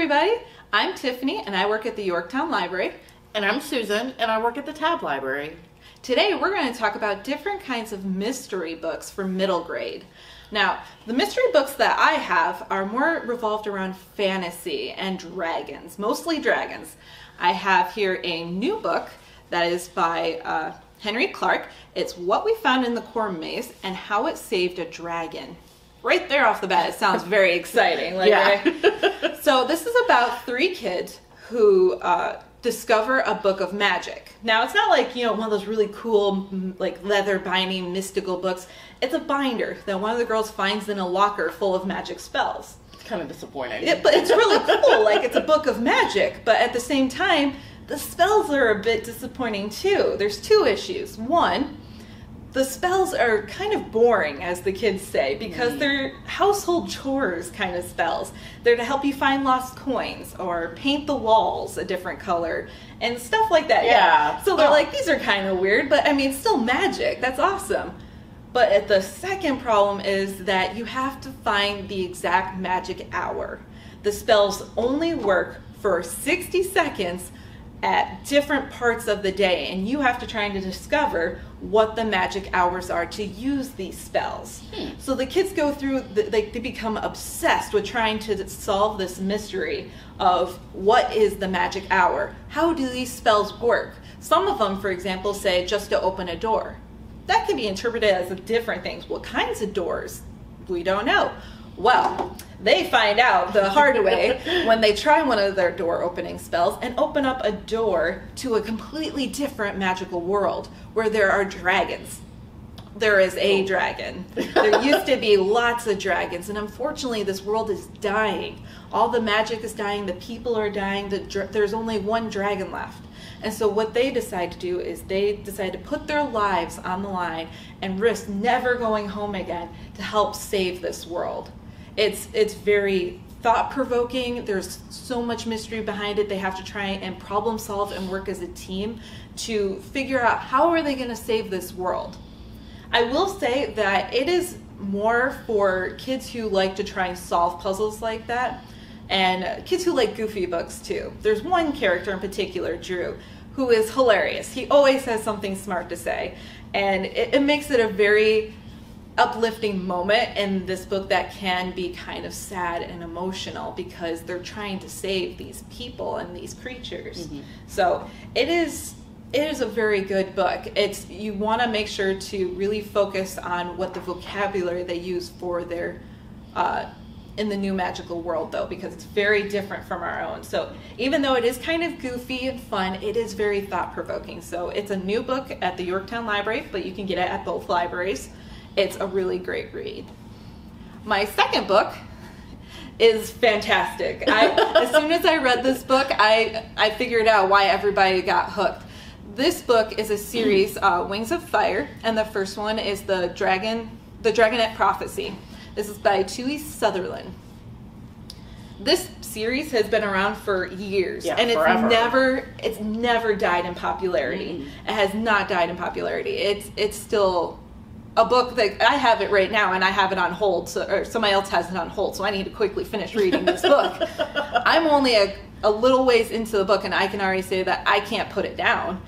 everybody, I'm Tiffany and I work at the Yorktown Library. And I'm Susan and I work at the Tabb Library. Today we're going to talk about different kinds of mystery books for middle grade. Now, the mystery books that I have are more revolved around fantasy and dragons, mostly dragons. I have here a new book that is by Henry Clark. It's What We Found in the Corn Maze and How It Saved a Dragon. Right there off the bat, it sounds very exciting. Yeah. Right? So this is about three kids who discover a book of magic. Now, it's not like, one of those really cool, like leather binding mystical books. It's a binder that one of the girls finds in a locker full of magic spells. It's kind of disappointing. But it's really cool, like it's a book of magic, but at the same time, the spells are a bit disappointing too. There's two issues. One, the spells are kind of boring, as the kids say, because they're household chores kind of spells. They're to help you find lost coins or paint the walls a different color and stuff like that. Yeah. So they're like, these are kind of weird, but I mean, it's still magic. That's awesome. But the second problem is that you have to find the exact magic hour. The spells only work for 60 seconds at different parts of the day, and you have to try to discover what the magic hours are to use these spells. So the kids go through, they become obsessed with trying to solve this mystery of what is the magic hour. How do these spells work? Some of them, for example, say just to open a door. That can be interpreted as different things. What kinds of doors? We don't know. Well, they find out the hard way when they try one of their door opening spells and open up a door to a completely different magical world where there are dragons. There is a dragon. There used to be lots of dragons, and unfortunately this world is dying. All the magic is dying, the people are dying, there's only one dragon left. And so what they decide to do is they decide to put their lives on the line and risk never going home again to help save this world. It's very thought-provoking. There's so much mystery behind it. They have to try and problem solve and work as a team to figure out how are they going to save this world. I will say that it is more for kids who like to try and solve puzzles like that, and kids who like goofy books too. There's one character in particular, Drew, who is hilarious. He always has something smart to say, and it makes it a very uplifting moment in this book that can be kind of sad and emotional because they're trying to save these people and these creatures. So it is a very good book. You want to make sure to really focus on what the vocabulary they use for their in the new magical world, though, because it's very different from our own. So even though it is kind of goofy and fun, it is very thought-provoking. So it's a new book at the Yorktown Library, but you can get it at both libraries. It's a really great read. My second book is fantastic. As soon as I read this book, I figured out why everybody got hooked. This book is a series, Wings of Fire, and the first one is the Dragonette Prophecy. This is by Tui Sutherland. This series has been around for years, and it's never died in popularity. It has not died in popularity. It's still a book that I have it right now, and I have it on hold, or somebody else has it on hold, so I need to quickly finish reading this book. I'm only a little ways into the book, and I can already say that I can't put it down.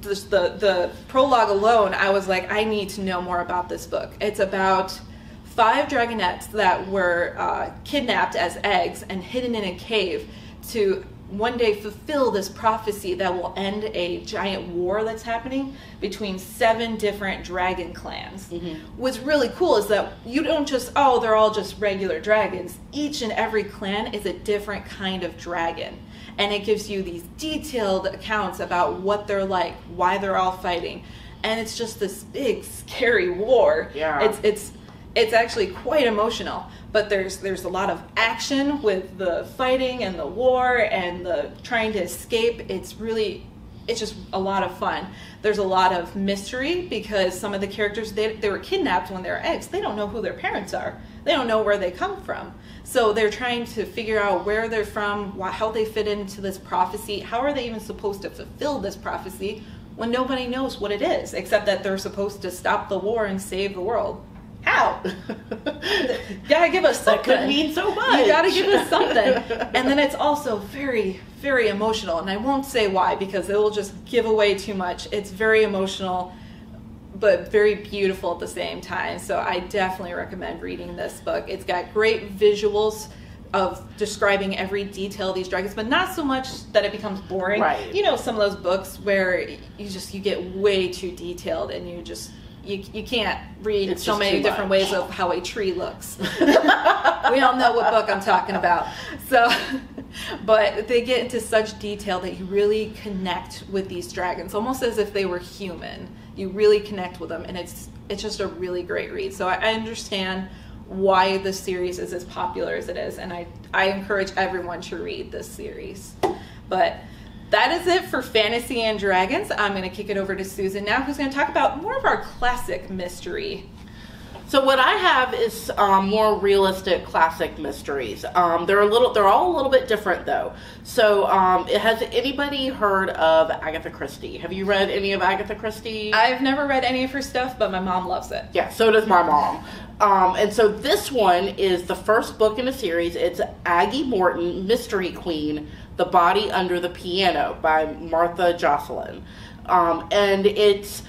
The prologue alone, I was like, I need to know more about this book. It's about 5 dragonettes that were kidnapped as eggs and hidden in a cave to one day fulfill this prophecy that will end a giant war that's happening between 7 different dragon clans. What's really cool is that you don't just, they're all just regular dragons. Each and every clan is a different kind of dragon. And it gives you these detailed accounts about what they're like, why they're all fighting. And it's just this big, scary war. Yeah. It's actually quite emotional, but there's a lot of action with the fighting and the war and the trying to escape. It's just a lot of fun. There's a lot of mystery because some of the characters, they were kidnapped when they were eggs. They don't know who their parents are. They don't know where they come from. So they're trying to figure out where they're from, how they fit into this prophecy. How are they even supposed to fulfill this prophecy when nobody knows what it is, except that they're supposed to stop the war and save the world? How? Gotta give us something. That could mean so much. You gotta give us something. And then it's also very, very emotional. And I won't say why because it will just give away too much. It's very emotional, but very beautiful at the same time. So I definitely recommend reading this book. It's got great visuals of describing every detail of these dragons, but not so much that it becomes boring. Right. You know, some of those books where you get way too detailed and you can't read It's so just many too different much. ways of how a tree looks. We all know what book I'm talking about. So, but they get into such detail that you really connect with these dragons, almost as if they were human. You really connect with them, and it's just a really great read. So I understand why the series is as popular as it is, and I encourage everyone to read this series. But that is it for Fantasy and Dragons. I'm going to kick it over to Susan now, who's going to talk about more of our classic mystery. So what I have is more realistic classic mysteries. They're all a little bit different though. So has anybody heard of Agatha Christie? Have you read any of Agatha Christie? I've never read any of her stuff, but my mom loves it. Yeah, so does my mom. And so this one is the first book in a series. It's Aggie Morton, Mystery Queen, The Body Under the Piano by Martha Jocelyn. And it's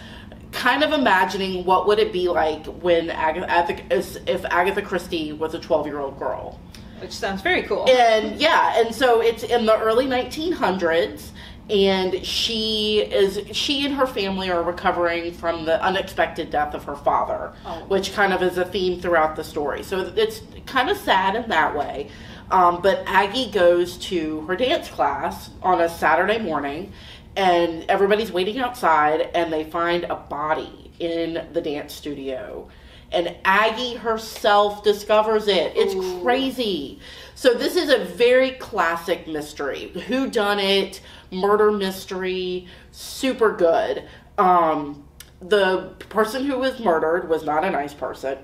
kind of imagining what would it be like when if Agatha Christie was a 12-year-old girl. Which sounds very cool. And so it's in the early 1900s, and she and her family are recovering from the unexpected death of her father, which kind of is a theme throughout the story. So it's kind of sad in that way. But Aggie goes to her dance class on a Saturday morning, and everybody's waiting outside, and they find a body in the dance studio. And Aggie herself discovers it. It's crazy. So this is a very classic mystery. Whodunit, murder mystery, super good. The person who was murdered was not a nice person.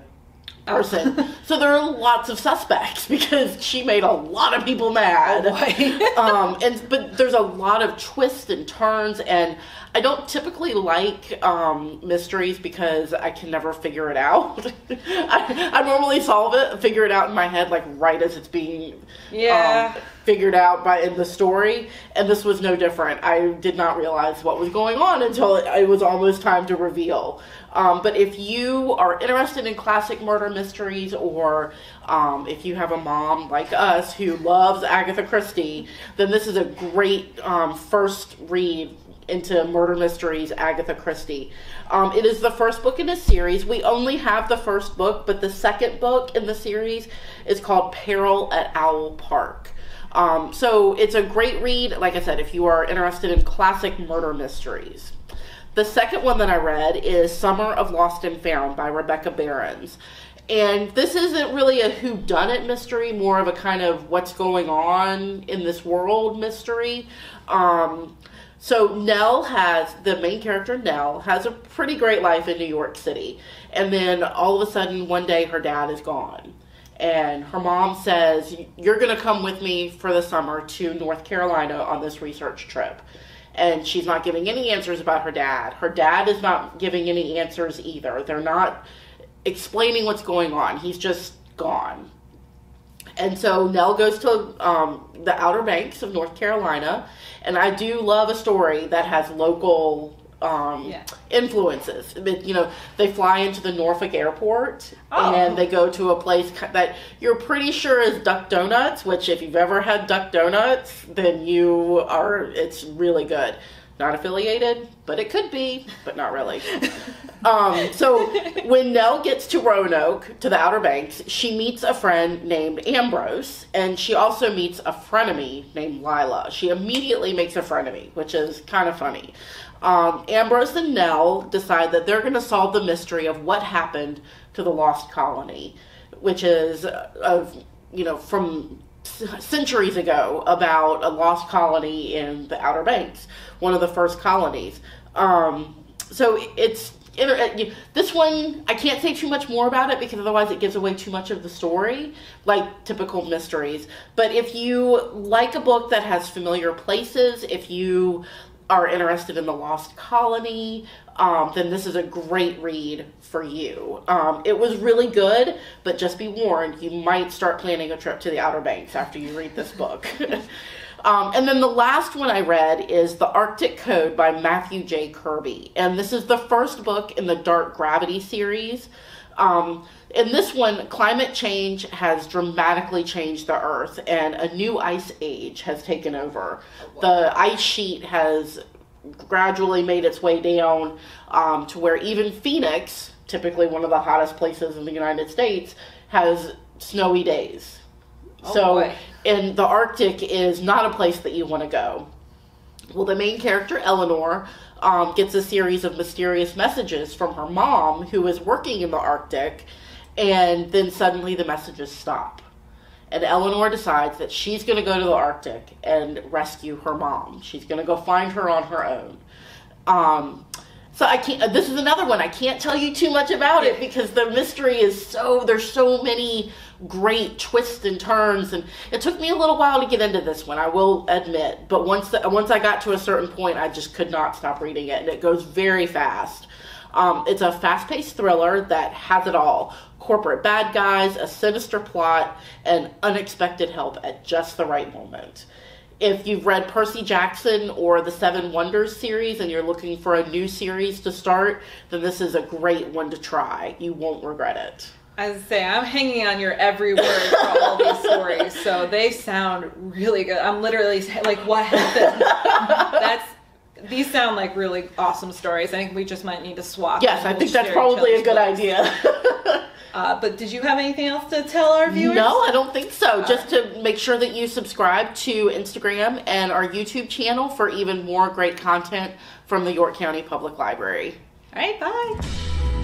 So there are lots of suspects because she made a lot of people mad. But there's a lot of twists and turns, and I don't typically like mysteries because I can never figure it out. I normally figure it out in my head like right as it's being figured out in the story, and this was no different. I did not realize what was going on until it was almost time to reveal. But if you are interested in classic murder mysteries, or if you have a mom like us who loves Agatha Christie, then this is a great first read into murder mysteries, Agatha Christie. It is the first book in a series. We only have the first book, but the second book in the series is called Peril at Owl Park. So it's a great read, like I said, if you are interested in classic murder mysteries. The second one that I read is Summer of Lost and Found by Rebecca Behrens. And this isn't really a whodunit mystery, more of a kind of what's going on in this world mystery. So the main character Nell, has a pretty great life in New York City. And then all of a sudden, one day, her dad is gone. And her mom says, you're going to come with me for the summer to North Carolina on this research trip. And she's not giving any answers about her dad. Her dad is not giving any answers either. They're not explaining what's going on. He's just gone. And so Nell goes to the Outer Banks of North Carolina. And I do love a story that has local influences. They fly into the Norfolk airport and they go to a place that you're pretty sure is Duck Donuts, which if you've ever had Duck Donuts, then it's really good. Not affiliated, but it could be, but not really. So when Nell gets to Roanoke, to the Outer Banks, she meets a friend named Ambrose, and she also meets a frenemy named Lila. She immediately makes a frenemy, which is kind of funny. Ambrose and Nell decide that they're going to solve the mystery of what happened to the lost colony, which is, from centuries ago, about a lost colony in the Outer Banks, one of the first colonies. So it's this one, I can't say too much more about it because otherwise it gives away too much of the story, like typical mysteries. But if you like a book that has familiar places, if you are interested in the Lost Colony, then this is a great read for you. It was really good, but just be warned, you might start planning a trip to the Outer Banks after you read this book. And then the last one I read is The Arctic Code by Matthew J. Kirby. And this is the first book in the Dark Gravity series. In this one, climate change has dramatically changed the Earth, and a new ice age has taken over. The ice sheet has gradually made its way down to where even Phoenix, typically one of the hottest places in the United States, has snowy days. So, and the Arctic is not a place that you want to go. Well, the main character, Eleanor, gets a series of mysterious messages from her mom, who is working in the Arctic, and then suddenly the messages stop. And Eleanor decides that she's going to go to the Arctic and rescue her mom. She's going to go find her on her own. So I can't, this is another one. I can't tell you too much about it because the mystery is there's so many great twists and turns, and it took me a little while to get into this one, I will admit. But once I got to a certain point, I just could not stop reading it, and it goes very fast. It's a fast-paced thriller that has it all. Corporate bad guys, a sinister plot, and unexpected help at just the right moment. If you've read Percy Jackson or the Seven Wonders series and you're looking for a new series to start, then this is a great one to try. You won't regret it. As I say, I'm hanging on your every word for all these stories, so they sound really good. I'm literally like, what happened? These sound like really awesome stories. I think we just might need to swap. Yes, I think that's probably a good idea. But did you have anything else to tell our viewers? No, I don't think so. Just to make sure that you subscribe to Instagram and our YouTube channel for even more great content from the York County Public Library. All right, bye.